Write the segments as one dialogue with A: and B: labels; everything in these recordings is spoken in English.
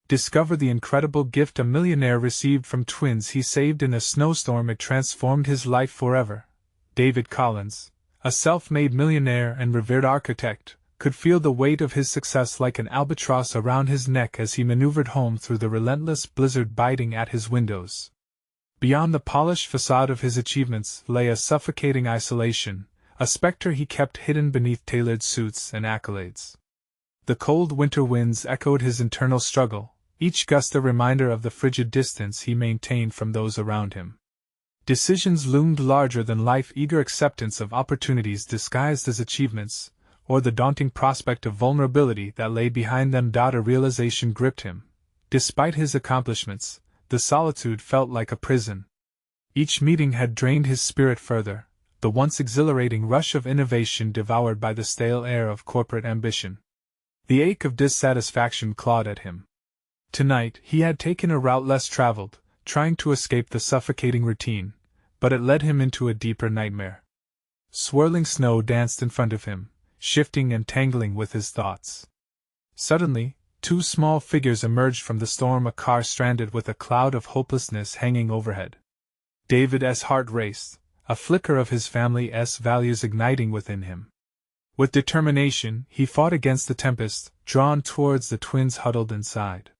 A: Discover the incredible gift a millionaire received from twins he saved in a snowstorm. It transformed his life forever. David Collins, a self-made millionaire and revered architect, could feel the weight of his success like an albatross around his neck as he maneuvered home through the relentless blizzard biting at his windows. Beyond the polished facade of his achievements lay a suffocating isolation, a specter he kept hidden beneath tailored suits and accolades. The cold winter winds echoed his internal struggle, each gust a reminder of the frigid distance he maintained from those around him. Decisions loomed larger than life, eager acceptance of opportunities disguised as achievements, or the daunting prospect of vulnerability that lay behind them. A realization gripped him. Despite his accomplishments, the solitude felt like a prison. Each meeting had drained his spirit further, the once exhilarating rush of innovation devoured by the stale air of corporate ambition. The ache of dissatisfaction clawed at him. Tonight, he had taken a route less traveled, trying to escape the suffocating routine, but it led him into a deeper nightmare. Swirling snow danced in front of him, shifting and tangling with his thoughts. Suddenly, two small figures emerged from the storm, a car stranded with a cloud of hopelessness hanging overhead. David's heart raced, a flicker of his family's values igniting within him. With determination, he fought against the tempest, drawn towards the twins huddled inside.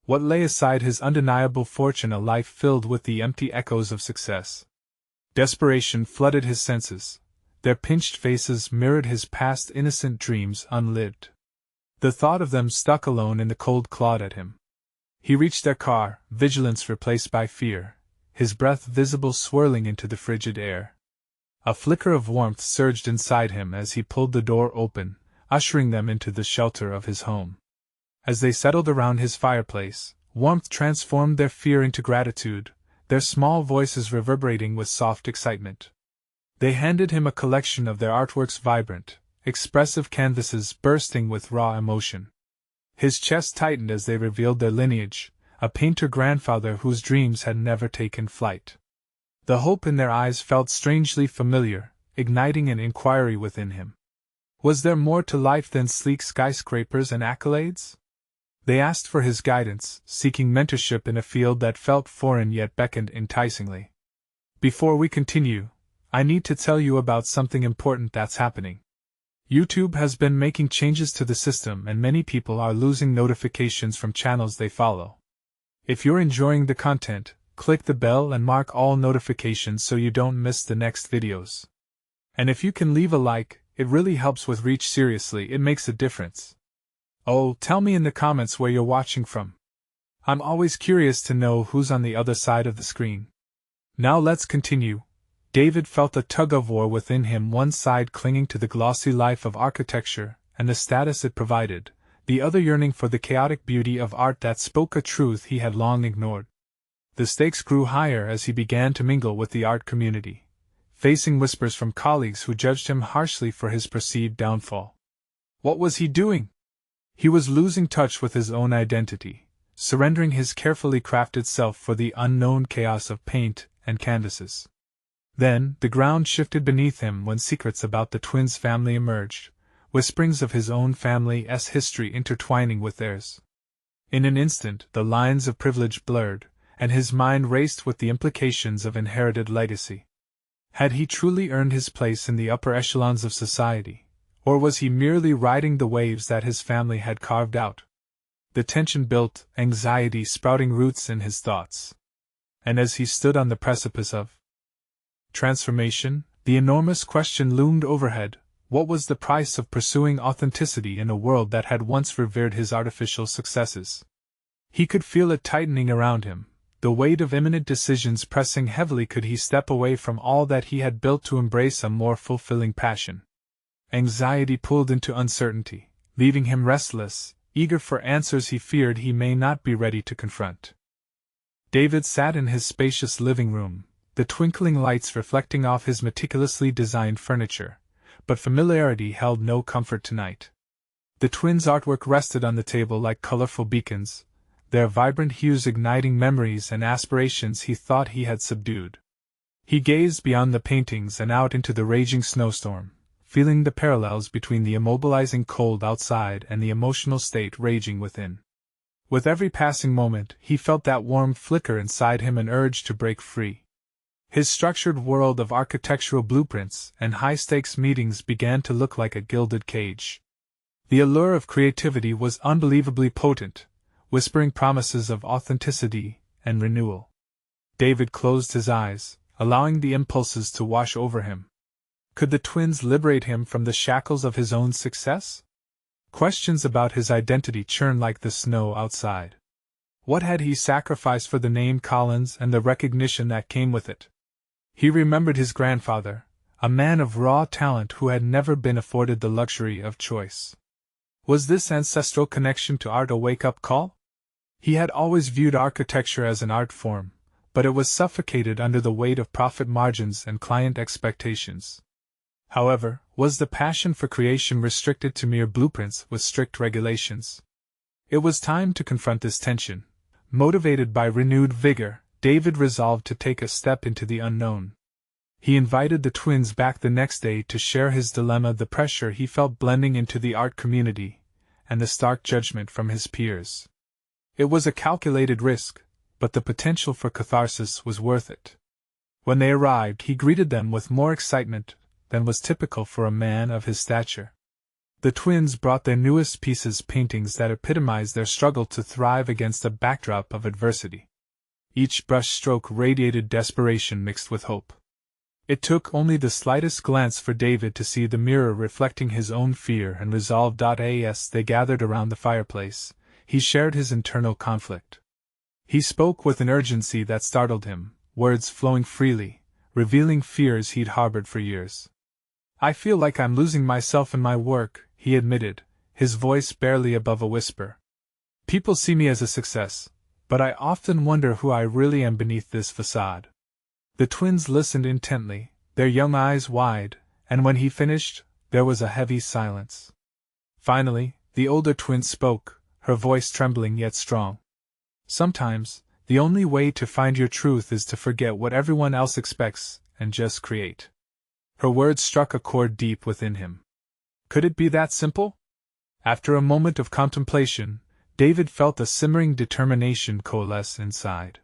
A: What lay aside his undeniable fortune, a life filled with the empty echoes of success. Desperation flooded his senses. Their pinched faces mirrored his past innocent dreams unlived. The thought of them stuck alone in the cold clawed at him. He reached their car, vigilance replaced by fear, his breath visible swirling into the frigid air. A flicker of warmth surged inside him as he pulled the door open, ushering them into the shelter of his home. As they settled around his fireplace, warmth transformed their fear into gratitude, their small voices reverberating with soft excitement. They handed him a collection of their artworks, vibrant, expressive canvases bursting with raw emotion. His chest tightened as they revealed their lineage, a painter grandfather whose dreams had never taken flight. The hope in their eyes felt strangely familiar, igniting an inquiry within him. Was there more to life than sleek skyscrapers and accolades? They asked for his guidance, seeking mentorship in a field that felt foreign yet beckoned enticingly. Before we continue, I need to tell you about something important that's happening. YouTube has been making changes to the system and many people are losing notifications from channels they follow. If you're enjoying the content, click the bell and mark all notifications so you don't miss the next videos. And if you can leave a like, it really helps with reach. Seriously, it makes a difference. Oh, tell me in the comments where you're watching from. I'm always curious to know who's on the other side of the screen. Now let's continue. David felt a tug-of-war within him, one side clinging to the glossy life of architecture and the status it provided, the other yearning for the chaotic beauty of art that spoke a truth he had long ignored. The stakes grew higher as he began to mingle with the art community, facing whispers from colleagues who judged him harshly for his perceived downfall. What was he doing? He was losing touch with his own identity, surrendering his carefully crafted self for the unknown chaos of paint and canvases. Then, the ground shifted beneath him when secrets about the twins' family emerged, whisperings of his own family's history intertwining with theirs. In an instant, the lines of privilege blurred, and his mind raced with the implications of inherited legacy. Had he truly earned his place in the upper echelons of society? Or was he merely riding the waves that his family had carved out? The tension built, anxiety sprouting roots in his thoughts. And as he stood on the precipice of transformation, the enormous question loomed overhead: what was the price of pursuing authenticity in a world that had once revered his artificial successes? He could feel it tightening around him, the weight of imminent decisions pressing heavily. Could he step away from all that he had built to embrace a more fulfilling passion? Anxiety pulled into uncertainty, leaving him restless, eager for answers he feared he may not be ready to confront. David sat in his spacious living room, the twinkling lights reflecting off his meticulously designed furniture, but familiarity held no comfort tonight. The twins' artwork rested on the table like colorful beacons, their vibrant hues igniting memories and aspirations he thought he had subdued. He gazed beyond the paintings and out into the raging snowstorm, feeling the parallels between the immobilizing cold outside and the emotional state raging within. With every passing moment, he felt that warm flicker inside him, an urge to break free. His structured world of architectural blueprints and high-stakes meetings began to look like a gilded cage. The allure of creativity was unbelievably potent, whispering promises of authenticity and renewal. David closed his eyes, allowing the impulses to wash over him. Could the twins liberate him from the shackles of his own success? Questions about his identity churned like the snow outside. What had he sacrificed for the name Collins and the recognition that came with it? He remembered his grandfather, a man of raw talent who had never been afforded the luxury of choice. Was this ancestral connection to art a wake-up call? He had always viewed architecture as an art form, but it was suffocated under the weight of profit margins and client expectations. However, was the passion for creation restricted to mere blueprints with strict regulations? It was time to confront this tension. Motivated by renewed vigor, David resolved to take a step into the unknown. He invited the twins back the next day to share his dilemma, the pressure he felt blending into the art community, and the stark judgment from his peers. It was a calculated risk, but the potential for catharsis was worth it. When they arrived, he greeted them with more excitement than was typical for a man of his stature. The twins brought their newest pieces, paintings that epitomized their struggle to thrive against a backdrop of adversity. Each brush stroke radiated desperation mixed with hope. It took only the slightest glance for David to see the mirror reflecting his own fear and resolve. As they gathered around the fireplace, he shared his internal conflict. He spoke with an urgency that startled him, words flowing freely, revealing fears he'd harbored for years. "I feel like I'm losing myself in my work," he admitted, his voice barely above a whisper. "People see me as a success, but I often wonder who I really am beneath this facade." The twins listened intently, their young eyes wide, and when he finished, there was a heavy silence. Finally, the older twin spoke, her voice trembling yet strong. "Sometimes, the only way to find your truth is to forget what everyone else expects and just create." Her words struck a chord deep within him. Could it be that simple? After a moment of contemplation, David felt a simmering determination coalesce inside.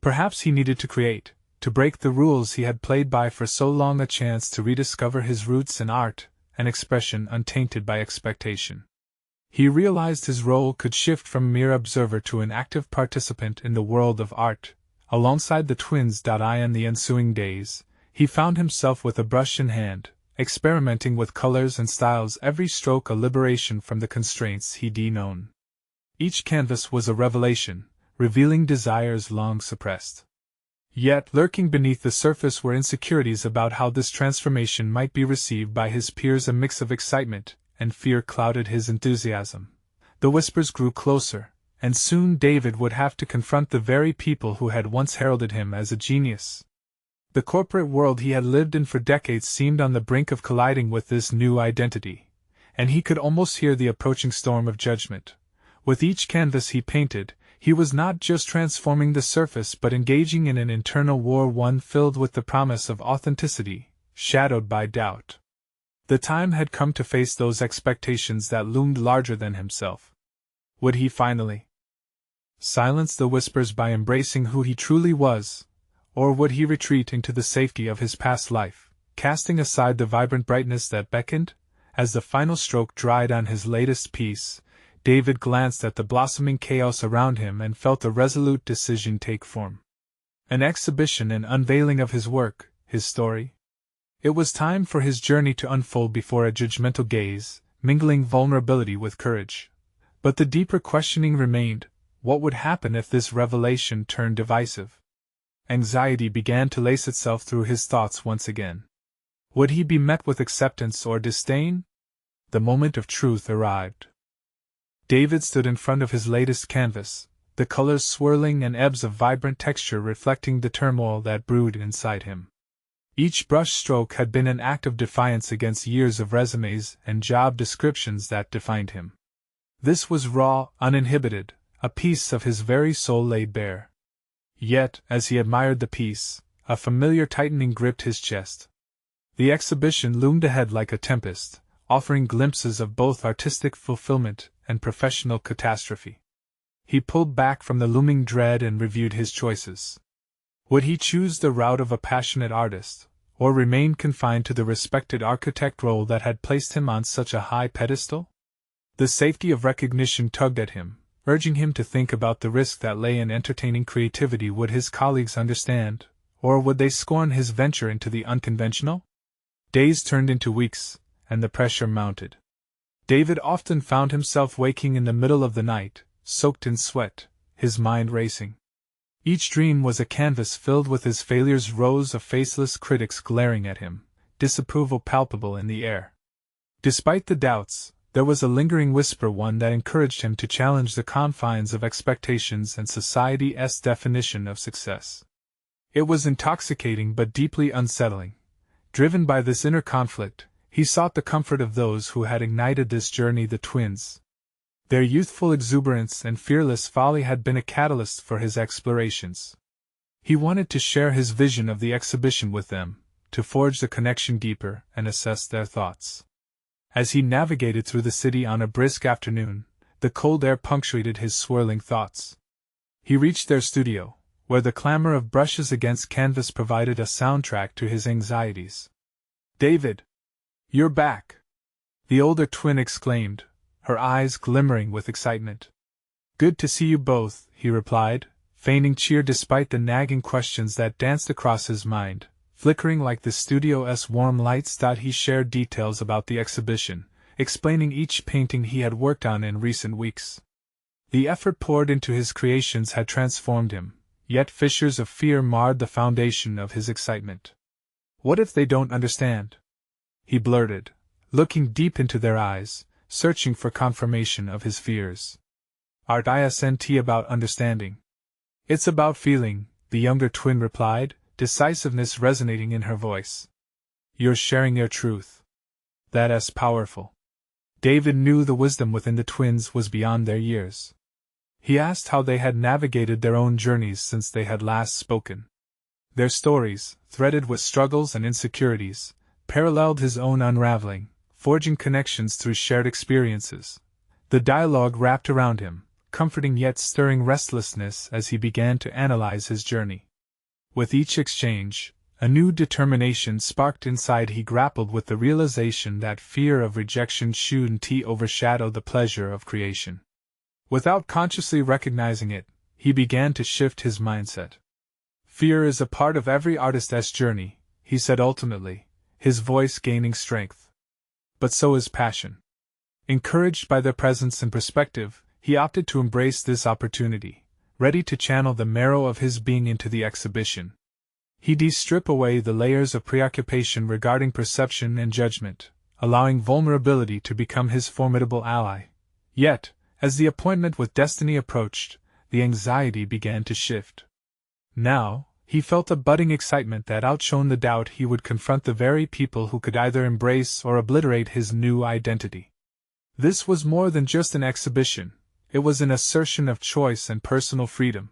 A: Perhaps he needed to create, to break the rules he had played by for so long, a chance to rediscover his roots in art, an expression untainted by expectation. He realized his role could shift from mere observer to an active participant in the world of art. Alongside the twins. In the ensuing days, he found himself with a brush in hand, experimenting with colors and styles, every stroke a liberation from the constraints he'd known. Each canvas was a revelation, revealing desires long suppressed. Yet, lurking beneath the surface were insecurities about how this transformation might be received by his peers. A mix of excitement and fear clouded his enthusiasm. The whispers grew closer, and soon David would have to confront the very people who had once heralded him as a genius. The corporate world he had lived in for decades seemed on the brink of colliding with this new identity, and he could almost hear the approaching storm of judgment. With each canvas he painted, he was not just transforming the surface but engaging in an internal war, one filled with the promise of authenticity, shadowed by doubt. The time had come to face those expectations that loomed larger than himself. Would he finally silence the whispers by embracing who he truly was? Or would he retreat into the safety of his past life, casting aside the vibrant brightness that beckoned? As the final stroke dried on his latest piece, David glanced at the blossoming chaos around him and felt a resolute decision take form. An exhibition and unveiling of his work, his story. It was time for his journey to unfold before a judgmental gaze, mingling vulnerability with courage. But the deeper questioning remained: what would happen if this revelation turned divisive? Anxiety began to lace itself through his thoughts once again. Would he be met with acceptance or disdain? The moment of truth arrived. David stood in front of his latest canvas, the colors swirling and ebbs of vibrant texture reflecting the turmoil that brewed inside him. Each brush stroke had been an act of defiance against years of resumes and job descriptions that defined him. This was raw, uninhibited, a piece of his very soul laid bare. Yet, as he admired the piece, a familiar tightening gripped his chest. The exhibition loomed ahead like a tempest, offering glimpses of both artistic fulfillment and professional catastrophe. He pulled back from the looming dread and reviewed his choices. Would he choose the route of a passionate artist, or remain confined to the respected architect role that had placed him on such a high pedestal? The safety of recognition tugged at him, urging him to think about the risk that lay in entertaining creativity. Would his colleagues understand, or would they scorn his venture into the unconventional? Days turned into weeks, and the pressure mounted. David often found himself waking in the middle of the night, soaked in sweat, his mind racing. Each dream was a canvas filled with his failures, rows of faceless critics glaring at him, disapproval palpable in the air. Despite the doubts, there was a lingering whisper, one that encouraged him to challenge the confines of expectations and society's definition of success. It was intoxicating but deeply unsettling. Driven by this inner conflict, he sought the comfort of those who had ignited this journey, the twins. Their youthful exuberance and fearless folly had been a catalyst for his explorations. He wanted to share his vision of the exhibition with them, to forge the connection deeper and assess their thoughts. As he navigated through the city on a brisk afternoon, the cold air punctuated his swirling thoughts. He reached their studio, where the clamor of brushes against canvas provided a soundtrack to his anxieties. "David! You're back!" the older twin exclaimed, her eyes glimmering with excitement. "Good to see you both," he replied, feigning cheer despite the nagging questions that danced across his mind, flickering like the studio's warm lights. He shared details about the exhibition, explaining each painting he had worked on in recent weeks. The effort poured into his creations had transformed him, yet fissures of fear marred the foundation of his excitement. "What if they don't understand?" he blurted, looking deep into their eyes, searching for confirmation of his fears. "Art isn't about understanding. It's about feeling," the younger twin replied, decisiveness resonating in her voice. "You're sharing your truth. That's powerful." David knew the wisdom within the twins was beyond their years. He asked how they had navigated their own journeys since they had last spoken. Their stories, threaded with struggles and insecurities, paralleled his own unraveling, forging connections through shared experiences. The dialogue wrapped around him, comforting yet stirring restlessness as he began to analyze his journey. With each exchange, a new determination sparked inside. He grappled with the realization that fear of rejection shouldn't overshadow the pleasure of creation. Without consciously recognizing it, he began to shift his mindset. "Fear is a part of every artist's journey," he said ultimately, his voice gaining strength. "But so is passion." Encouraged by their presence and perspective, he opted to embrace this opportunity, ready to channel the marrow of his being into the exhibition. He'd strip away the layers of preoccupation regarding perception and judgment, allowing vulnerability to become his formidable ally. Yet, as the appointment with destiny approached, the anxiety began to shift. Now, he felt a budding excitement that outshone the doubt he would confront the very people who could either embrace or obliterate his new identity. This was more than just an exhibition, it was an assertion of choice and personal freedom.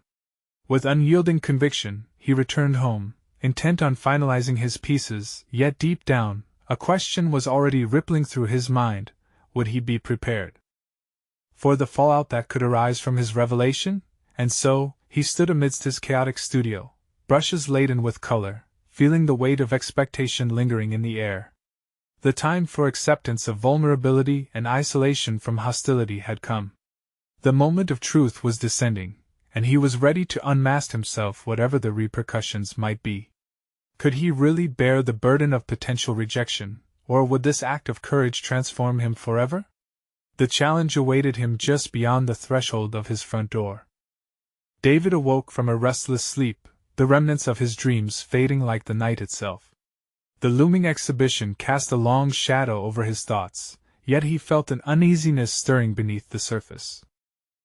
A: With unyielding conviction, he returned home, intent on finalizing his pieces, yet deep down, a question was already rippling through his mind: would he be prepared for the fallout that could arise from his revelation? And so, he stood amidst his chaotic studio, brushes laden with color, feeling the weight of expectation lingering in the air. The time for acceptance of vulnerability and isolation from hostility had come. The moment of truth was descending, and he was ready to unmask himself, whatever the repercussions might be. Could he really bear the burden of potential rejection, or would this act of courage transform him forever? The challenge awaited him just beyond the threshold of his front door. David awoke from a restless sleep, the remnants of his dreams fading like the night itself. The looming exhibition cast a long shadow over his thoughts, yet he felt an uneasiness stirring beneath the surface.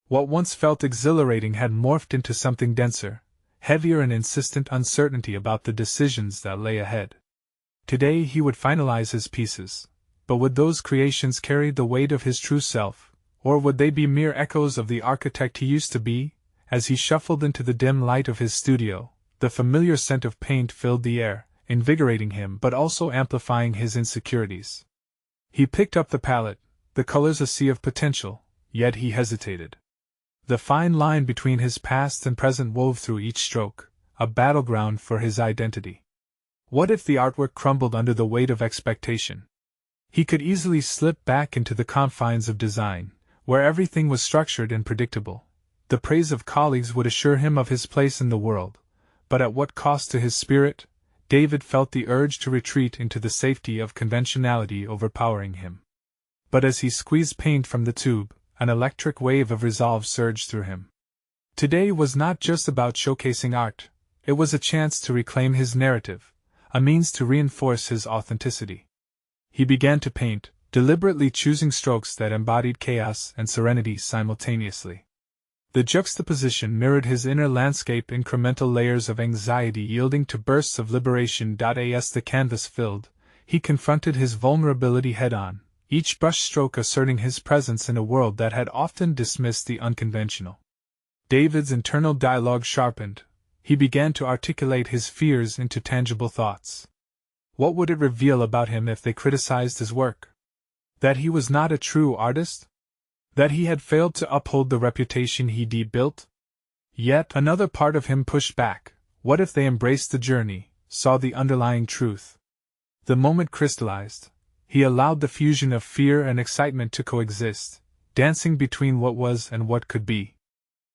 A: What once felt exhilarating had morphed into something denser, heavier, an insistent uncertainty about the decisions that lay ahead. Today he would finalize his pieces, but would those creations carry the weight of his true self, or would they be mere echoes of the architect he used to be? As he shuffled into the dim light of his studio, the familiar scent of paint filled the air, invigorating him but also amplifying his insecurities. He picked up the palette, the colors a sea of potential, yet he hesitated. The fine line between his past and present wove through each stroke, a battleground for his identity. What if the artwork crumbled under the weight of expectation? He could easily slip back into the confines of design, where everything was structured and predictable. The praise of colleagues would assure him of his place in the world, but at what cost to his spirit? David felt the urge to retreat into the safety of conventionality overpowering him. But as he squeezed paint from the tube, an electric wave of resolve surged through him. Today was not just about showcasing art, it was a chance to reclaim his narrative, a means to reinforce his authenticity. He began to paint, deliberately choosing strokes that embodied chaos and serenity simultaneously. The juxtaposition mirrored his inner landscape, incremental layers of anxiety yielding to bursts of liberation. As the canvas filled, he confronted his vulnerability head-on, each brushstroke asserting his presence in a world that had often dismissed the unconventional. David's internal dialogue sharpened. He began to articulate his fears into tangible thoughts. What would it reveal about him if they criticized his work? That he was not a true artist? That he had failed to uphold the reputation he'd built? Yet another part of him pushed back. What if they embraced the journey, saw the underlying truth? The moment crystallized. He allowed the fusion of fear and excitement to coexist, dancing between what was and what could be.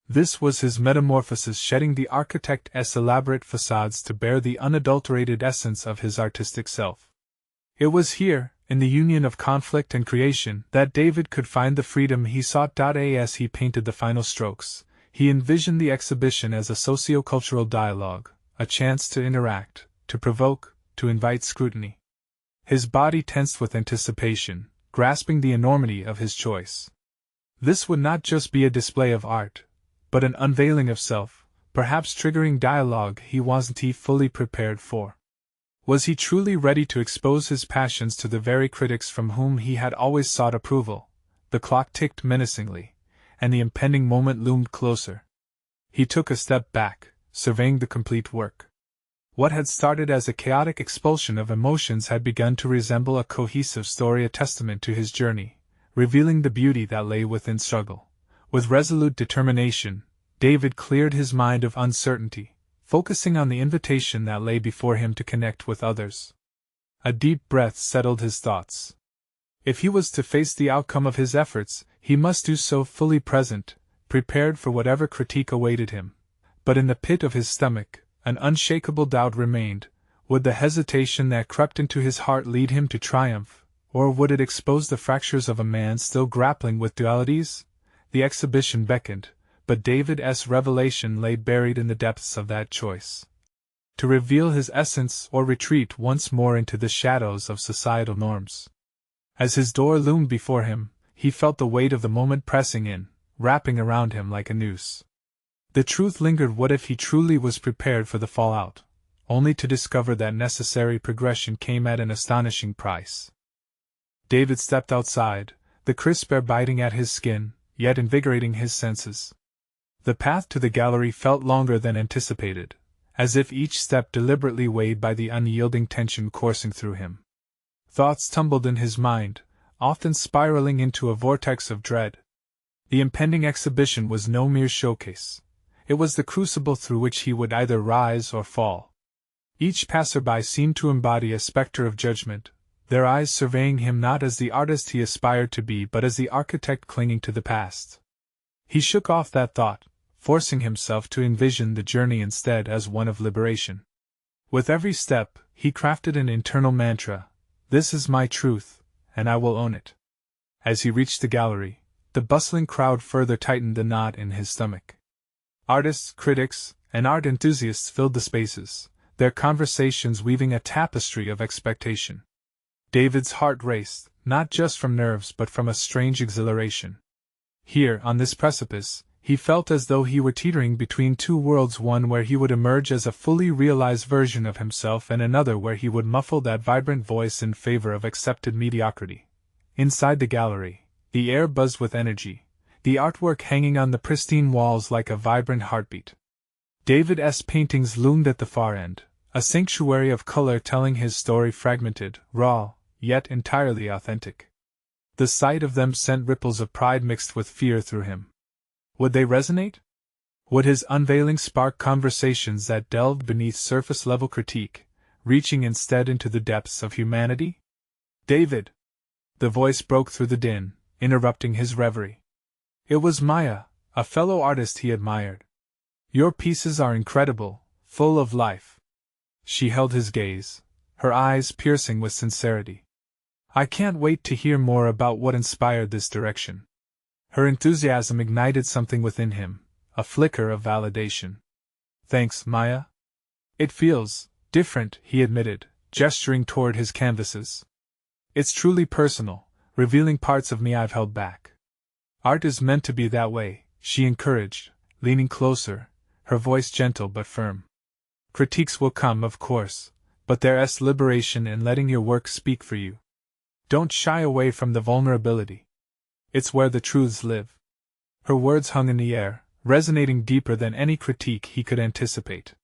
A: This was his metamorphosis, shedding the architect's elaborate facades to bear the unadulterated essence of his artistic self. It was here, in the union of conflict and creation, that David could find the freedom he sought. As he painted the final strokes, he envisioned the exhibition as a socio-cultural dialogue, a chance to interact, to provoke, to invite scrutiny. His body tensed with anticipation, grasping the enormity of his choice. This would not just be a display of art, but an unveiling of self, perhaps triggering dialogue he wasn't fully prepared for. Was he truly ready to expose his passions to the very critics from whom he had always sought approval? The clock ticked menacingly, and the impending moment loomed closer. He took a step back, surveying the complete work. What had started as a chaotic expulsion of emotions had begun to resemble a cohesive story, a testament to his journey, revealing the beauty that lay within struggle. With resolute determination, David cleared his mind of uncertainty, focusing on the invitation that lay before him to connect with others. A deep breath settled his thoughts. If he was to face the outcome of his efforts, he must do so fully present, prepared for whatever critique awaited him. But in the pit of his stomach, an unshakable doubt remained. Would the hesitation that crept into his heart lead him to triumph, or would it expose the fractures of a man still grappling with dualities? The exhibition beckoned, but David's revelation lay buried in the depths of that choice. To reveal his essence or retreat once more into the shadows of societal norms. As his door loomed before him, he felt the weight of the moment pressing in, wrapping around him like a noose. The truth lingered. What if he truly was prepared for the fallout, only to discover that necessary progression came at an astonishing price? David stepped outside, the crisp air biting at his skin, yet invigorating his senses. The path to the gallery felt longer than anticipated, as if each step deliberately weighed by the unyielding tension coursing through him. Thoughts tumbled in his mind, often spiraling into a vortex of dread. The impending exhibition was no mere showcase. It was the crucible through which he would either rise or fall. Each passerby seemed to embody a specter of judgment, their eyes surveying him not as the artist he aspired to be but as the architect clinging to the past. He shook off that thought, forcing himself to envision the journey instead as one of liberation. With every step, he crafted an internal mantra: "This is my truth, and I will own it." As he reached the gallery, the bustling crowd further tightened the knot in his stomach. Artists, critics, and art enthusiasts filled the spaces, their conversations weaving a tapestry of expectation. David's heart raced, not just from nerves but from a strange exhilaration. Here, on this precipice, he felt as though he were teetering between two worlds, one where he would emerge as a fully realized version of himself and another where he would muffle that vibrant voice in favor of accepted mediocrity. Inside the gallery, the air buzzed with energy, the artwork hanging on the pristine walls like a vibrant heartbeat. David's paintings loomed at the far end, a sanctuary of color telling his story, fragmented, raw, yet entirely authentic. The sight of them sent ripples of pride mixed with fear through him. Would they resonate? Would his unveiling spark conversations that delved beneath surface-level critique, reaching instead into the depths of humanity? David! The voice broke through the din, interrupting his reverie. It was Maya, a fellow artist he admired. Your pieces are incredible, full of life. She held his gaze, her eyes piercing with sincerity. I can't wait to hear more about what inspired this direction. Her enthusiasm ignited something within him, a flicker of validation. Thanks, Maya. It feels different, he admitted, gesturing toward his canvases. It's truly personal, revealing parts of me I've held back. Art is meant to be that way, she encouraged, leaning closer, her voice gentle but firm. Critiques will come, of course, but there's liberation in letting your work speak for you. Don't shy away from the vulnerability. It's where the truths live. Her words hung in the air, resonating deeper than any critique he could anticipate.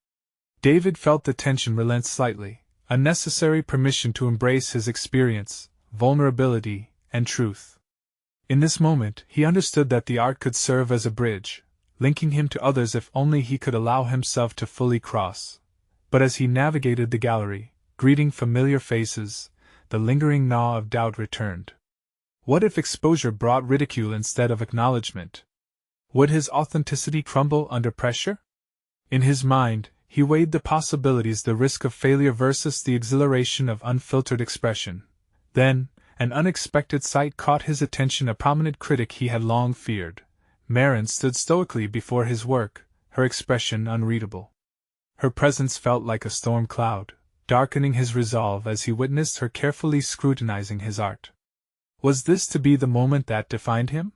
A: David felt the tension relent slightly, a necessary permission to embrace his experience, vulnerability, and truth. In this moment, he understood that the art could serve as a bridge, linking him to others if only he could allow himself to fully cross. But as he navigated the gallery, greeting familiar faces, the lingering gnaw of doubt returned. What if exposure brought ridicule instead of acknowledgement? Would his authenticity crumble under pressure? In his mind, he weighed the possibilities, the risk of failure versus the exhilaration of unfiltered expression. Then, an unexpected sight caught his attention, a prominent critic he had long feared. Marin stood stoically before his work, her expression unreadable. Her presence felt like a storm cloud, darkening his resolve as he witnessed her carefully scrutinizing his art. Was this to be the moment that defined him?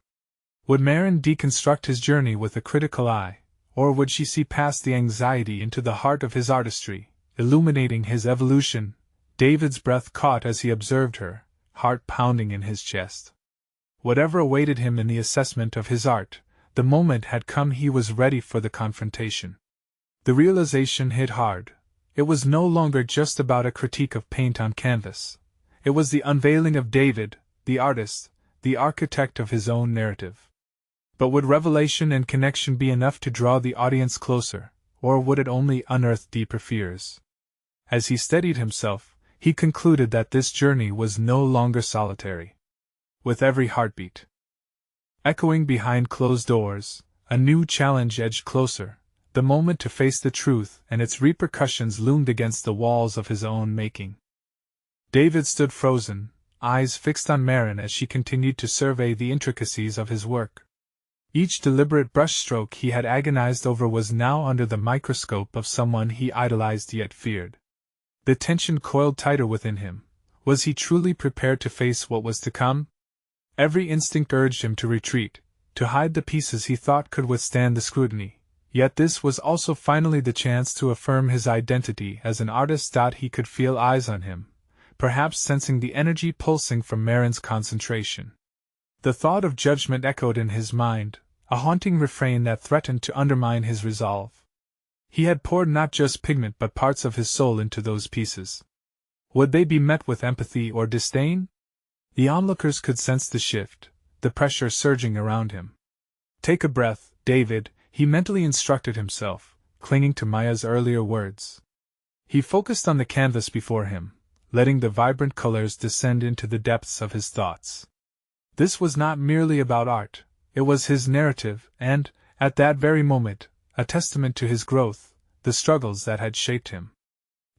A: Would Marin deconstruct his journey with a critical eye, or would she see past the anxiety into the heart of his artistry, illuminating his evolution? David's breath caught as he observed her, heart pounding in his chest. Whatever awaited him in the assessment of his art, the moment had come. He was ready for the confrontation. The realization hit hard. It was no longer just about a critique of paint on canvas. It was the unveiling of David, the artist, the architect of his own narrative. But would revelation and connection be enough to draw the audience closer, or would it only unearth deeper fears? As he steadied himself, he concluded that this journey was no longer solitary. With every heartbeat echoing behind closed doors, a new challenge edged closer. The moment to face the truth and its repercussions loomed against the walls of his own making. David stood frozen, eyes fixed on Marin as she continued to survey the intricacies of his work. Each deliberate brushstroke he had agonized over was now under the microscope of someone he idolized yet feared. The tension coiled tighter within him. Was he truly prepared to face what was to come? Every instinct urged him to retreat, to hide the pieces he thought could withstand the scrutiny. Yet this was also finally the chance to affirm his identity as an artist. He could feel eyes on him, perhaps sensing the energy pulsing from Marin's concentration. The thought of judgment echoed in his mind, a haunting refrain that threatened to undermine his resolve. He had poured not just pigment but parts of his soul into those pieces. Would they be met with empathy or disdain? The onlookers could sense the shift, the pressure surging around him. Take a breath, David, he mentally instructed himself, clinging to Maya's earlier words. He focused on the canvas before him, letting the vibrant colors descend into the depths of his thoughts. This was not merely about art, it was his narrative, and, at that very moment, a testament to his growth, the struggles that had shaped him.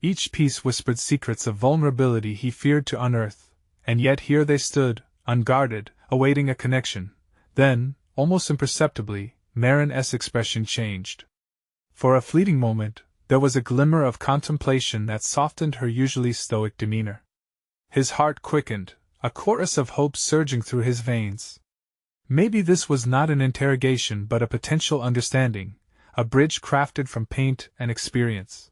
A: Each piece whispered secrets of vulnerability he feared to unearth, and yet here they stood, unguarded, awaiting a connection. Then, almost imperceptibly, Marin's expression changed. For a fleeting moment, there was a glimmer of contemplation that softened her usually stoic demeanor. His heart quickened, a chorus of hope surging through his veins. Maybe this was not an interrogation but a potential understanding, a bridge crafted from paint and experience.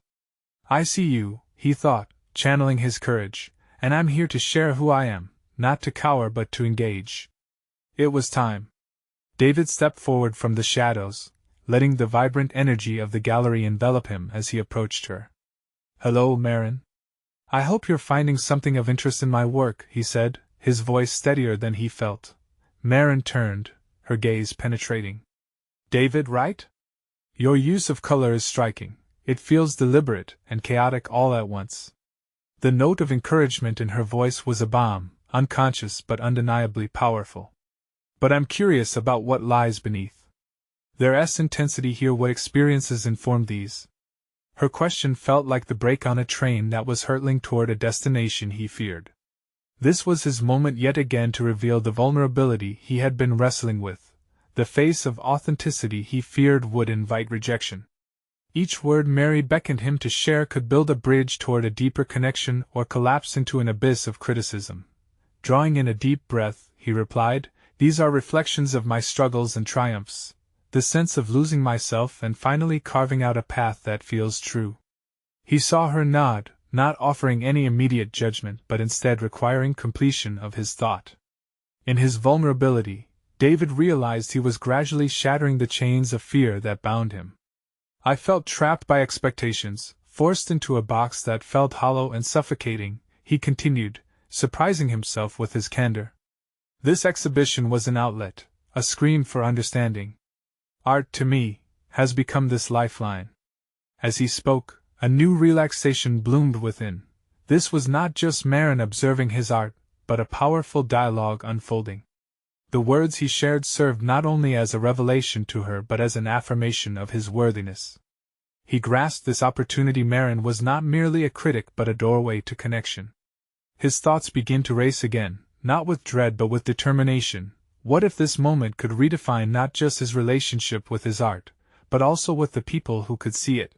A: I see you, he thought, channeling his courage, and I'm here to share who I am, not to cower but to engage. It was time. David stepped forward from the shadows, letting the vibrant energy of the gallery envelop him as he approached her. Hello, Marin. I hope you're finding something of interest in my work, he said, his voice steadier than he felt. Marin turned, her gaze penetrating. David, right? Your use of color is striking. It feels deliberate and chaotic all at once. The note of encouragement in her voice was a balm, unconscious but undeniably powerful. But I'm curious about what lies beneath. There's intensity here. What experiences inform these? Her question felt like the brake on a train that was hurtling toward a destination he feared. This was his moment yet again to reveal the vulnerability he had been wrestling with, the face of authenticity he feared would invite rejection. Each word Mary beckoned him to share could build a bridge toward a deeper connection or collapse into an abyss of criticism. Drawing in a deep breath, he replied, "These are reflections of my struggles and triumphs, the sense of losing myself and finally carving out a path that feels true." He saw her nod, not offering any immediate judgment but instead requiring completion of his thought. In his vulnerability, David realized he was gradually shattering the chains of fear that bound him. "I felt trapped by expectations, forced into a box that felt hollow and suffocating," he continued, surprising himself with his candor. "This exhibition was an outlet, a scream for understanding. Art, to me, has become this lifeline." As he spoke, a new relaxation bloomed within. This was not just Marin observing his art, but a powerful dialogue unfolding. The words he shared served not only as a revelation to her but as an affirmation of his worthiness. He grasped this opportunity. Marin was not merely a critic but a doorway to connection. His thoughts began to race again, not with dread but with determination. What if this moment could redefine not just his relationship with his art, but also with the people who could see it?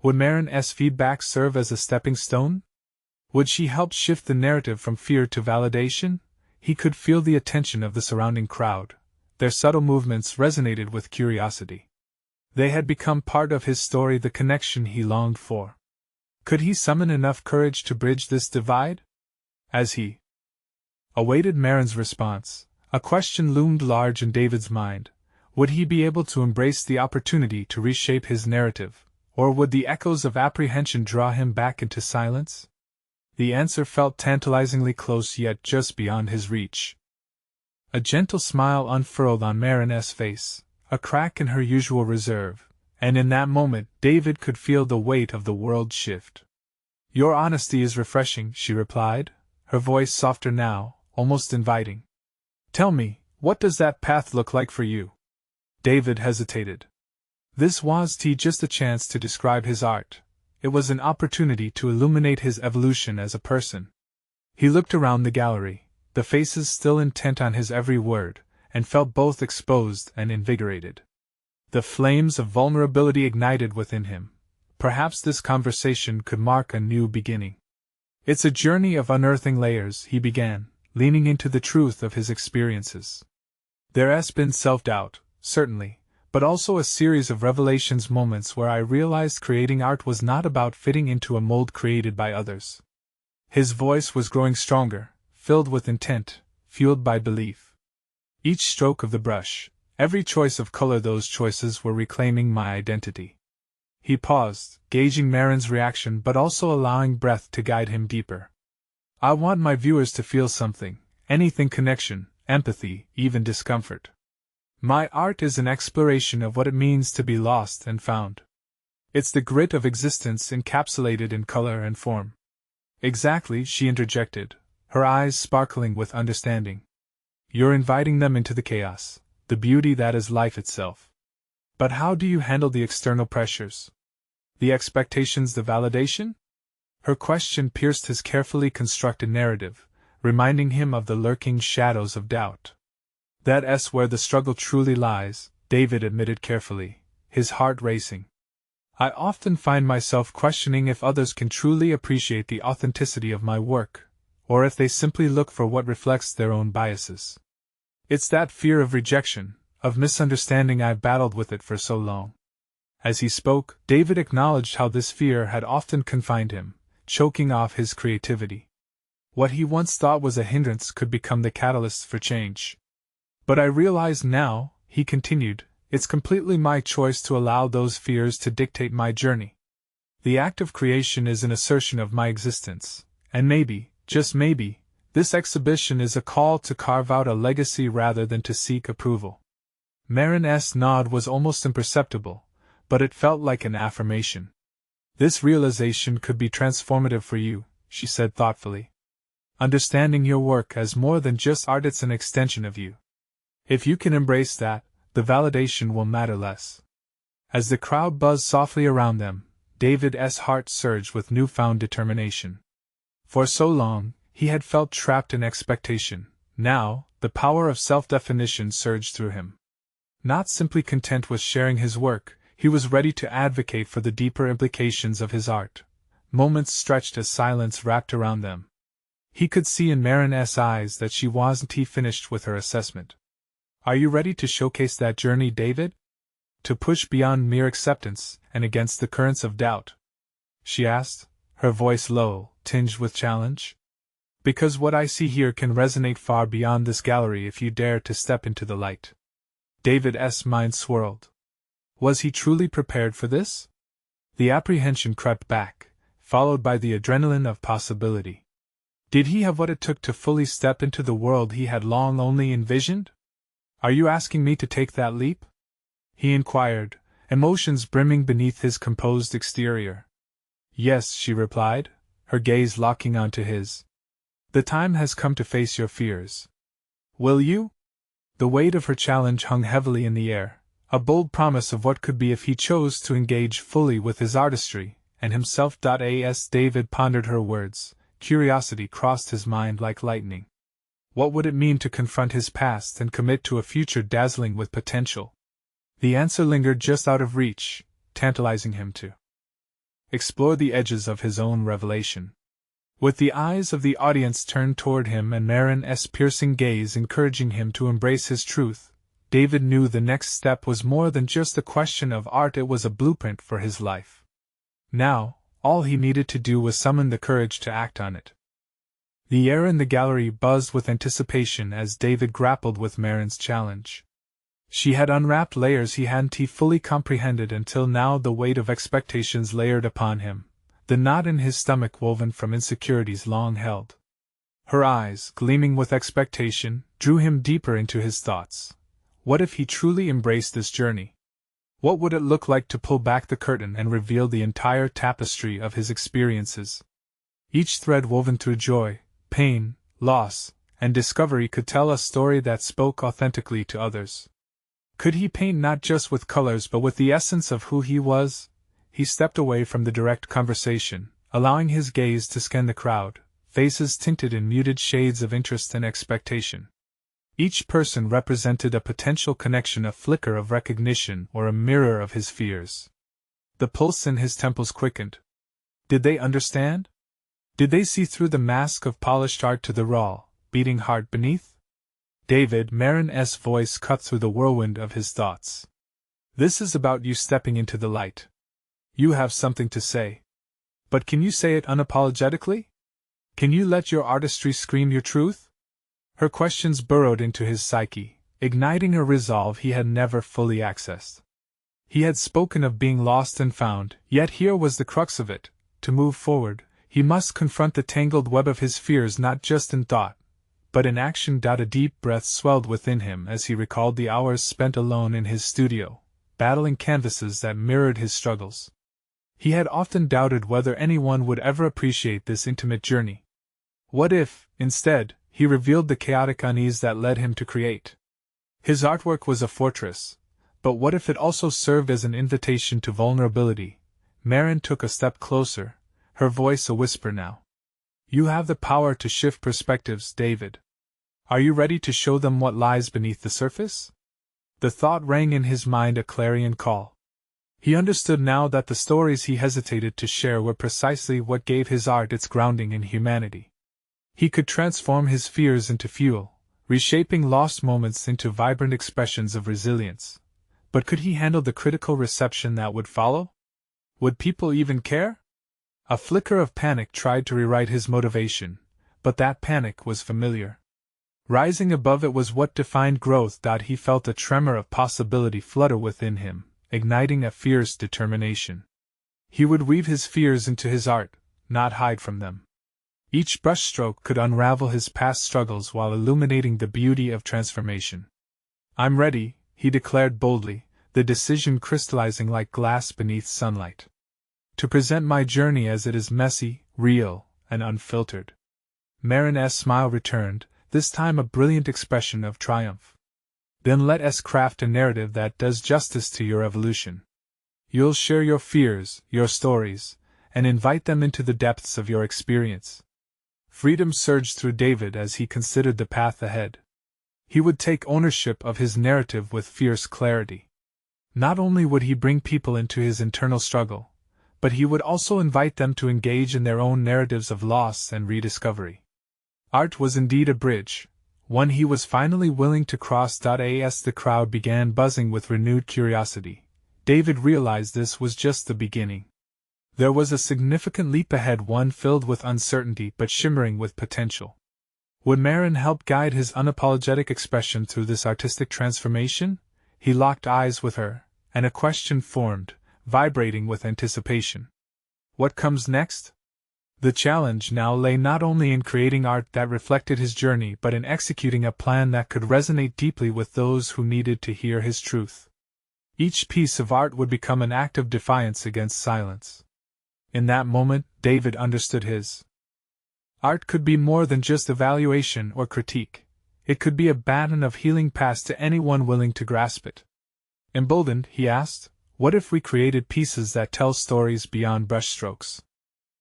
A: Would Marin's feedback serve as a stepping stone? Would she help shift the narrative from fear to validation? He could feel the attention of the surrounding crowd. Their subtle movements resonated with curiosity. They had become part of his story, the connection he longed for. Could he summon enough courage to bridge this divide? As he awaited Marin's response, a question loomed large in David's mind. Would he be able to embrace the opportunity to reshape his narrative, or would the echoes of apprehension draw him back into silence? The answer felt tantalizingly close yet just beyond his reach. A gentle smile unfurled on Marin's face, a crack in her usual reserve, and in that moment David could feel the weight of the world shift. "Your honesty is refreshing," she replied, her voice softer now, almost inviting. "Tell me, what does that path look like for you?" David hesitated. This wasn't just a chance to describe his art. It was an opportunity to illuminate his evolution as a person. He looked around the gallery, the faces still intent on his every word, and felt both exposed and invigorated. The flames of vulnerability ignited within him. Perhaps this conversation could mark a new beginning. "It's a journey of unearthing layers," he began, leaning into the truth of his experiences. "There's been self-doubt, certainly, but also a series of revelations, moments where I realized creating art was not about fitting into a mold created by others." His voice was growing stronger, filled with intent, fueled by belief. "Each stroke of the brush, every choice of color, those choices were reclaiming my identity." He paused, gauging Marin's reaction but also allowing breath to guide him deeper. "I want my viewers to feel something, anything: connection, empathy, even discomfort. My art is an exploration of what it means to be lost and found. It's the grit of existence encapsulated in color and form." "Exactly," she interjected, her eyes sparkling with understanding. "You're inviting them into the chaos, the beauty that is life itself. But how do you handle the external pressures? The expectations, the validation?" Her question pierced his carefully constructed narrative, reminding him of the lurking shadows of doubt. "That's where the struggle truly lies," David admitted carefully, his heart racing. "I often find myself questioning if others can truly appreciate the authenticity of my work, or if they simply look for what reflects their own biases. It's that fear of rejection, of misunderstanding. I've battled with it for so long." As he spoke, David acknowledged how this fear had often confined him, choking off his creativity. What he once thought was a hindrance could become the catalyst for change. "But I realize now," he continued, "it's completely my choice to allow those fears to dictate my journey. The act of creation is an assertion of my existence, and maybe, just maybe, this exhibition is a call to carve out a legacy rather than to seek approval." Marin's nod was almost imperceptible, but it felt like an affirmation. This realization could be transformative for you, she said thoughtfully. Understanding your work as more than just art, it's an extension of you. If you can embrace that, the validation will matter less. As the crowd buzzed softly around them, David's heart surged with newfound determination. For so long, he had felt trapped in expectation. Now, the power of self-definition surged through him. Not simply content with sharing his work, he was ready to advocate for the deeper implications of his art. Moments stretched as silence wrapped around them. He could see in Marin's eyes that she wasn't finished with her assessment. Are you ready to showcase that journey, David? To push beyond mere acceptance and against the currents of doubt? She asked, her voice low, tinged with challenge. Because what I see here can resonate far beyond this gallery if you dare to step into the light. David's mind swirled. Was he truly prepared for this? The apprehension crept back, followed by the adrenaline of possibility. Did he have what it took to fully step into the world he had long only envisioned? Are you asking me to take that leap? He inquired, emotions brimming beneath his composed exterior. Yes, she replied, her gaze locking onto his. The time has come to face your fears. Will you? The weight of her challenge hung heavily in the air, a bold promise of what could be if he chose to engage fully with his artistry, and himself. As David pondered her words, curiosity crossed his mind like lightning. What would it mean to confront his past and commit to a future dazzling with potential? The answer lingered just out of reach, tantalizing him to explore the edges of his own revelation. With the eyes of the audience turned toward him and Marin's piercing gaze encouraging him to embrace his truth, David knew the next step was more than just a question of art, it was a blueprint for his life. Now, all he needed to do was summon the courage to act on it. The air in the gallery buzzed with anticipation as David grappled with Marin's challenge. She had unwrapped layers he hadn't fully comprehended until now, the weight of expectations layered upon him, the knot in his stomach woven from insecurities long held. Her eyes, gleaming with expectation, drew him deeper into his thoughts. What if he truly embraced this journey? What would it look like to pull back the curtain and reveal the entire tapestry of his experiences? Each thread woven through joy, pain, loss, and discovery could tell a story that spoke authentically to others. Could he paint not just with colors but with the essence of who he was? He stepped away from the direct conversation, allowing his gaze to scan the crowd, faces tinted in muted shades of interest and expectation. Each person represented a potential connection, a flicker of recognition, or a mirror of his fears. The pulse in his temples quickened. Did they understand? Did they see through the mask of polished art to the raw, beating heart beneath? Marin's voice cut through the whirlwind of his thoughts. This is about you stepping into the light. You have something to say. But can you say it unapologetically? Can you let your artistry scream your truth? Her questions burrowed into his psyche, igniting a resolve he had never fully accessed. He had spoken of being lost and found, yet here was the crux of it. To move forward, he must confront the tangled web of his fears not just in thought, but in action. A deep breath swelled within him as he recalled the hours spent alone in his studio, battling canvases that mirrored his struggles. He had often doubted whether anyone would ever appreciate this intimate journey. What if, instead, he revealed the chaotic unease that led him to create? His artwork was a fortress, but what if it also served as an invitation to vulnerability? Marin took a step closer, her voice a whisper now. You have the power to shift perspectives, David. Are you ready to show them what lies beneath the surface? The thought rang in his mind, a clarion call. He understood now that the stories he hesitated to share were precisely what gave his art its grounding in humanity. He could transform his fears into fuel, reshaping lost moments into vibrant expressions of resilience. But could he handle the critical reception that would follow? Would people even care? A flicker of panic tried to rewrite his motivation, but that panic was familiar. Rising above it was what defined growth. He felt a tremor of possibility flutter within him, igniting a fierce determination. He would weave his fears into his art, not hide from them. Each brushstroke could unravel his past struggles while illuminating the beauty of transformation. I'm ready, he declared boldly, the decision crystallizing like glass beneath sunlight. To present my journey as it is, messy, real, and unfiltered. Marin's smile returned, this time a brilliant expression of triumph. Then let us craft a narrative that does justice to your evolution. You'll share your fears, your stories, and invite them into the depths of your experience. Freedom surged through David as he considered the path ahead. He would take ownership of his narrative with fierce clarity. Not only would he bring people into his internal struggle, but he would also invite them to engage in their own narratives of loss and rediscovery. Art was indeed a bridge, one he was finally willing to cross. As the crowd began buzzing with renewed curiosity, David realized this was just the beginning. There was a significant leap ahead, one filled with uncertainty but shimmering with potential. Would Marin help guide his unapologetic expression through this artistic transformation? He locked eyes with her, and a question formed, vibrating with anticipation. What comes next? The challenge now lay not only in creating art that reflected his journey but in executing a plan that could resonate deeply with those who needed to hear his truth. Each piece of art would become an act of defiance against silence. In that moment, David understood his art could be more than just evaluation or critique. It could be a baton of healing passed to anyone willing to grasp it. Emboldened, he asked, what if we created pieces that tell stories beyond brushstrokes?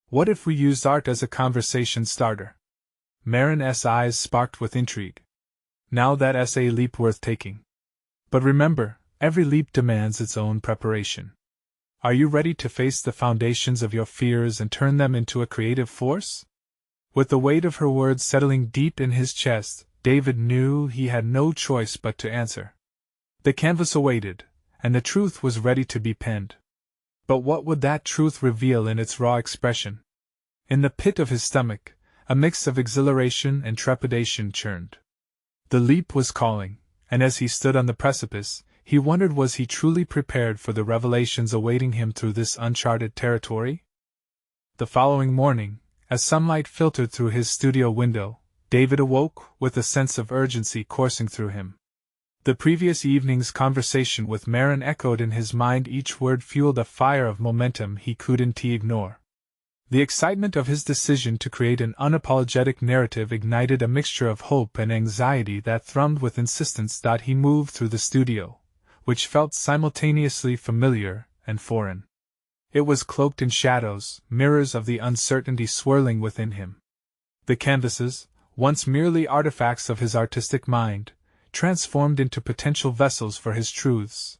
A: What if we used art as a conversation starter? Marin's eyes sparked with intrigue. Now that's a leap worth taking. But remember, every leap demands its own preparation. Are you ready to face the foundations of your fears and turn them into a creative force? With the weight of her words settling deep in his chest, David knew he had no choice but to answer. The canvas awaited, and the truth was ready to be penned. But what would that truth reveal in its raw expression? In the pit of his stomach, a mix of exhilaration and trepidation churned. The leap was calling, and as he stood on the precipice, he wondered, was he truly prepared for the revelations awaiting him through this uncharted territory? The following morning, as sunlight filtered through his studio window, David awoke with a sense of urgency coursing through him. The previous evening's conversation with Marin echoed in his mind, each word fueled a fire of momentum he couldn't ignore. The excitement of his decision to create an unapologetic narrative ignited a mixture of hope and anxiety that thrummed with insistence. He moved through the studio, which felt simultaneously familiar and foreign. It was cloaked in shadows, mirrors of the uncertainty swirling within him. The canvases, once merely artifacts of his artistic mind, transformed into potential vessels for his truths.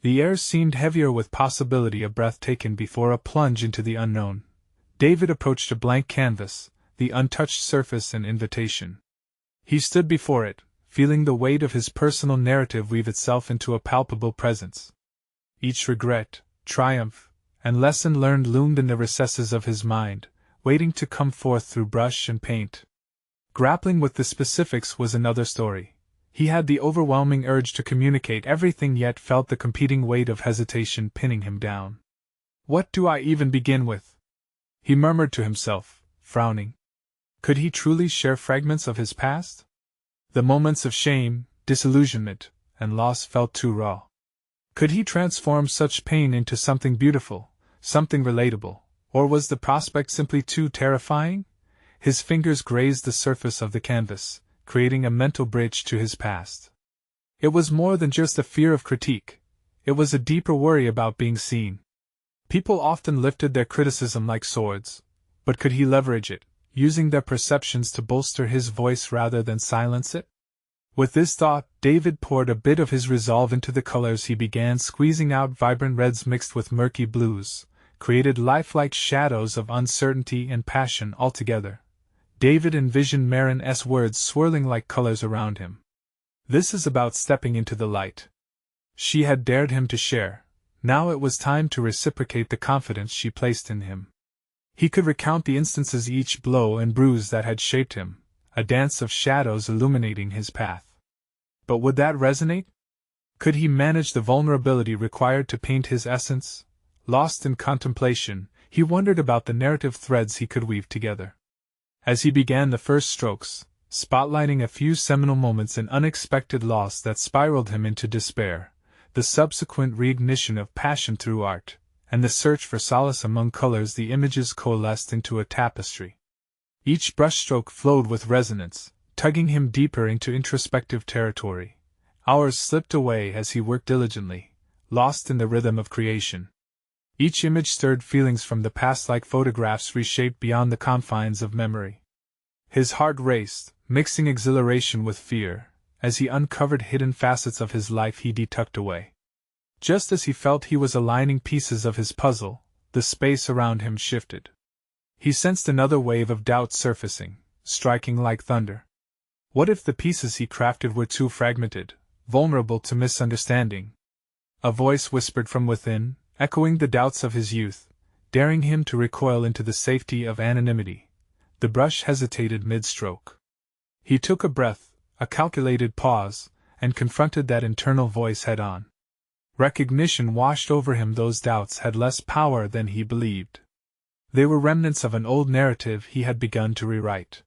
A: The air seemed heavier with possibility, a breath taken before a plunge into the unknown. David approached a blank canvas, the untouched surface an invitation. He stood before it, feeling the weight of his personal narrative weave itself into a palpable presence. Each regret, triumph, and lesson learned loomed in the recesses of his mind, waiting to come forth through brush and paint. Grappling with the specifics was another story. He had the overwhelming urge to communicate everything, yet felt the competing weight of hesitation pinning him down. What do I even begin with? He murmured to himself, frowning. Could he truly share fragments of his past? The moments of shame, disillusionment, and loss felt too raw. Could he transform such pain into something beautiful, something relatable, or was the prospect simply too terrifying? His fingers grazed the surface of the canvas, creating a mental bridge to his past. It was more than just a fear of critique. It was a deeper worry about being seen. People often lifted their criticism like swords, but could he leverage it, using their perceptions to bolster his voice rather than silence it? With this thought, David poured a bit of his resolve into the colors. He began squeezing out vibrant reds mixed with murky blues, created lifelike shadows of uncertainty and passion altogether. David envisioned Marin's words swirling like colors around him. This is about stepping into the light. She had dared him to share. Now it was time to reciprocate the confidence she placed in him. He could recount the instances, each blow and bruise that had shaped him, a dance of shadows illuminating his path. But would that resonate? Could he manage the vulnerability required to paint his essence? Lost in contemplation, he wondered about the narrative threads he could weave together. As he began the first strokes, spotlighting a few seminal moments in unexpected loss that spiraled him into despair, the subsequent reignition of passion through art, and the search for solace among colors. The images coalesced into a tapestry. Each brushstroke flowed with resonance, tugging him deeper into introspective territory. Hours slipped away as he worked diligently, lost in the rhythm of creation. Each image stirred feelings from the past like photographs reshaped beyond the confines of memory. His heart raced, mixing exhilaration with fear, as he uncovered hidden facets of his life he'd tucked away. Just as he felt he was aligning pieces of his puzzle, the space around him shifted. He sensed another wave of doubt surfacing, striking like thunder. What if the pieces he crafted were too fragmented, vulnerable to misunderstanding? A voice whispered from within, echoing the doubts of his youth, daring him to recoil into the safety of anonymity. The brush hesitated mid-stroke. He took a breath, a calculated pause, and confronted that internal voice head-on. Recognition washed over him. Those doubts had less power than he believed. They were remnants of an old narrative he had begun to rewrite.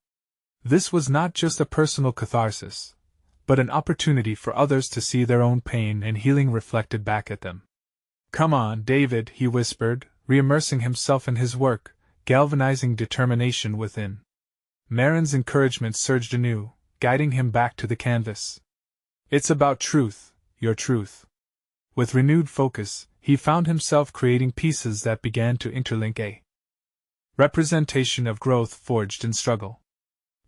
A: This was not just a personal catharsis, but an opportunity for others to see their own pain and healing reflected back at them. "Come on, David," he whispered, re-immersing himself in his work, galvanizing determination within. Marin's encouragement surged anew, guiding him back to the canvas. "It's about truth, your truth." With renewed focus, he found himself creating pieces that began to interlink, a representation of growth forged in struggle.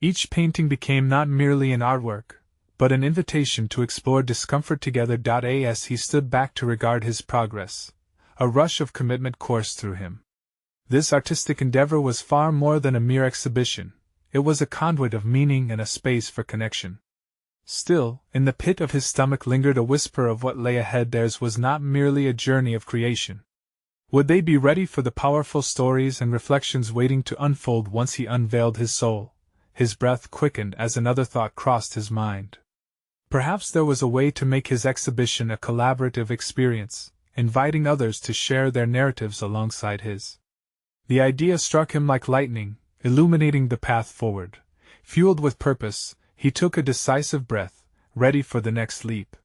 A: Each painting became not merely an artwork, but an invitation to explore discomfort together. As he stood back to regard his progress, a rush of commitment coursed through him. This artistic endeavor was far more than a mere exhibition. It was a conduit of meaning and a space for connection. Still, in the pit of his stomach lingered a whisper of what lay ahead. Theirs was not merely a journey of creation. Would they be ready for the powerful stories and reflections waiting to unfold once he unveiled his soul? His breath quickened as another thought crossed his mind. Perhaps there was a way to make his exhibition a collaborative experience, inviting others to share their narratives alongside his. The idea struck him like lightning, illuminating the path forward. Fueled with purpose, he took a decisive breath, ready for the next leap.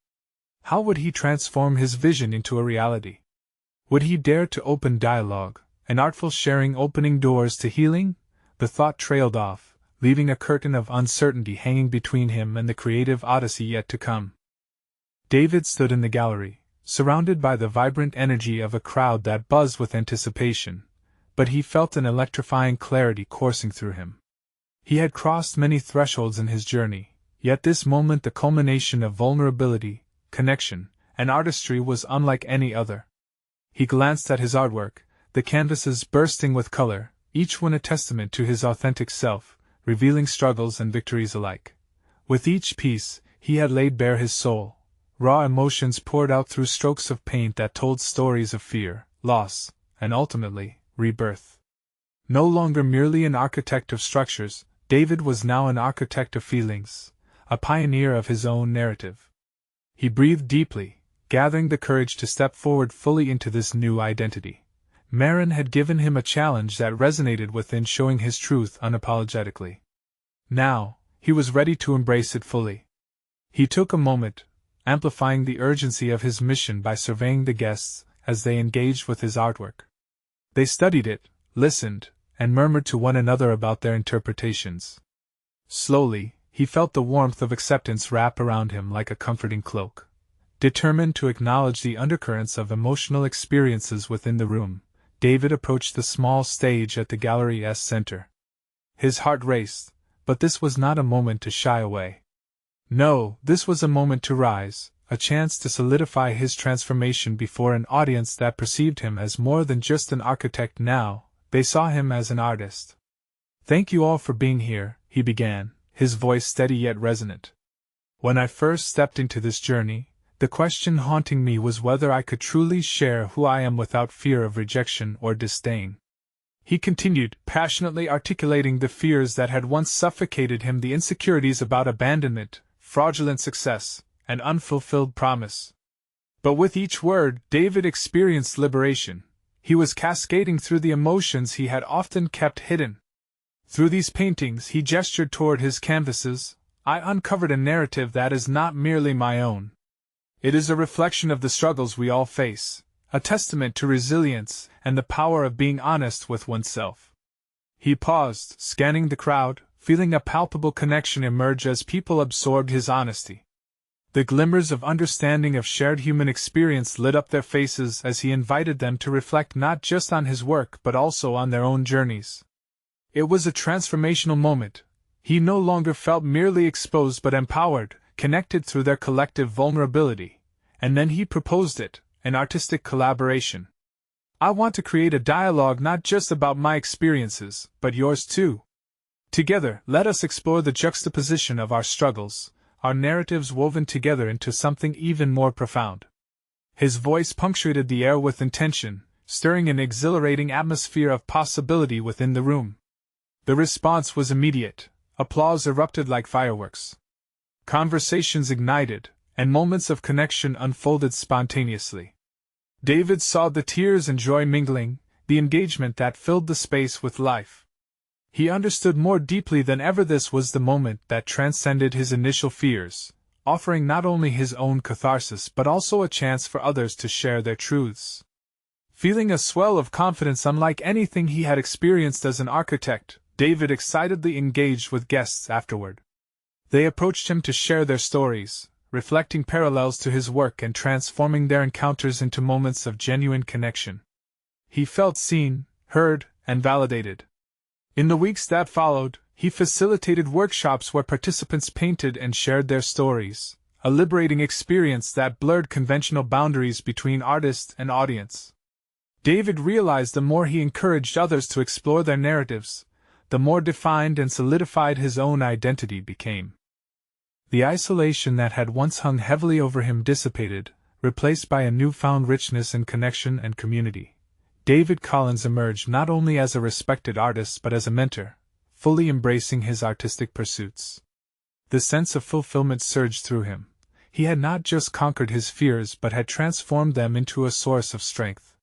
A: How would he transform his vision into a reality? Would he dare to open dialogue, an artful sharing opening doors to healing? The thought trailed off, leaving a curtain of uncertainty hanging between him and the creative odyssey yet to come. David stood in the gallery, surrounded by the vibrant energy of a crowd that buzzed with anticipation, but he felt an electrifying clarity coursing through him. He had crossed many thresholds in his journey, yet this moment, the culmination of vulnerability, connection, and artistry, was unlike any other. He glanced at his artwork, the canvases bursting with color, each one a testament to his authentic self, revealing struggles and victories alike. With each piece, he had laid bare his soul. Raw emotions poured out through strokes of paint that told stories of fear, loss, and ultimately, rebirth. No longer merely an architect of structures, David was now an architect of feelings, a pioneer of his own narrative. He breathed deeply, gathering the courage to step forward fully into this new identity. Marin had given him a challenge that resonated within, showing his truth unapologetically. Now, he was ready to embrace it fully. He took a moment, amplifying the urgency of his mission by surveying the guests as they engaged with his artwork. They studied it, listened, and murmured to one another about their interpretations. Slowly, he felt the warmth of acceptance wrap around him like a comforting cloak. Determined to acknowledge the undercurrents of emotional experiences within the room, David approached the small stage at the gallery's center. His heart raced, but this was not a moment to shy away. No, this was a moment to rise, a chance to solidify his transformation before an audience that perceived him as more than just an architect now. They saw him as an artist. "Thank you all for being here," he began, his voice steady yet resonant. "When I first stepped into this journey, the question haunting me was whether I could truly share who I am without fear of rejection or disdain." He continued, passionately articulating the fears that had once suffocated him, the insecurities about abandonment, fraudulent success, and unfulfilled promise. But with each word, David experienced liberation. He was cascading through the emotions he had often kept hidden. Through these paintings, he gestured toward his canvases, I uncovered a narrative that is not merely my own. It is a reflection of the struggles we all face, a testament to resilience and the power of being honest with oneself. He paused, scanning the crowd, feeling a palpable connection emerge as people absorbed his honesty. The glimmers of understanding of shared human experience lit up their faces as he invited them to reflect not just on his work but also on their own journeys. It was a transformational moment. He no longer felt merely exposed but empowered, connected through their collective vulnerability. And then he proposed it, an artistic collaboration. I want to create a dialogue not just about my experiences, but yours too. Together, let us explore the juxtaposition of our struggles, our narratives woven together into something even more profound. His voice punctuated the air with intention, stirring an exhilarating atmosphere of possibility within the room. The response was immediate. Applause erupted like fireworks. Conversations ignited, and moments of connection unfolded spontaneously. David saw the tears and joy mingling, the engagement that filled the space with life. He understood more deeply than ever this was the moment that transcended his initial fears, offering not only his own catharsis but also a chance for others to share their truths. Feeling a swell of confidence unlike anything he had experienced as an architect, David excitedly engaged with guests afterward. They approached him to share their stories, reflecting parallels to his work and transforming their encounters into moments of genuine connection. He felt seen, heard, and validated. In the weeks that followed, he facilitated workshops where participants painted and shared their stories, a liberating experience that blurred conventional boundaries between artist and audience. David realized the more he encouraged others to explore their narratives, the more defined and solidified his own identity became. The isolation that had once hung heavily over him dissipated, replaced by a newfound richness in connection and community. David Collins emerged not only as a respected artist but as a mentor, fully embracing his artistic pursuits. The sense of fulfillment surged through him. He had not just conquered his fears but had transformed them into a source of strength.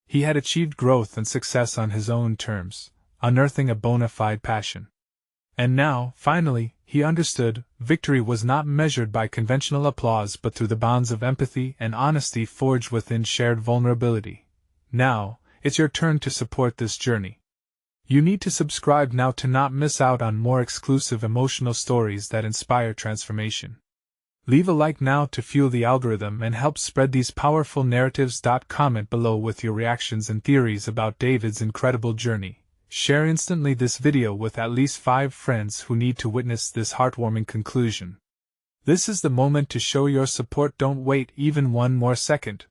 A: He had achieved growth and success on his own terms, unearthing a bona fide passion. And now, finally, he understood, victory was not measured by conventional applause but through the bonds of empathy and honesty forged within shared vulnerability. Now, it's your turn to support this journey. You need to subscribe now to not miss out on more exclusive emotional stories that inspire transformation. Leave a like now to fuel the algorithm and help spread these powerful narratives. Comment below with your reactions and theories about David's incredible journey. Share instantly this video with at least 5 friends who need to witness this heartwarming conclusion. This is the moment to show your support. Don't wait even one more second.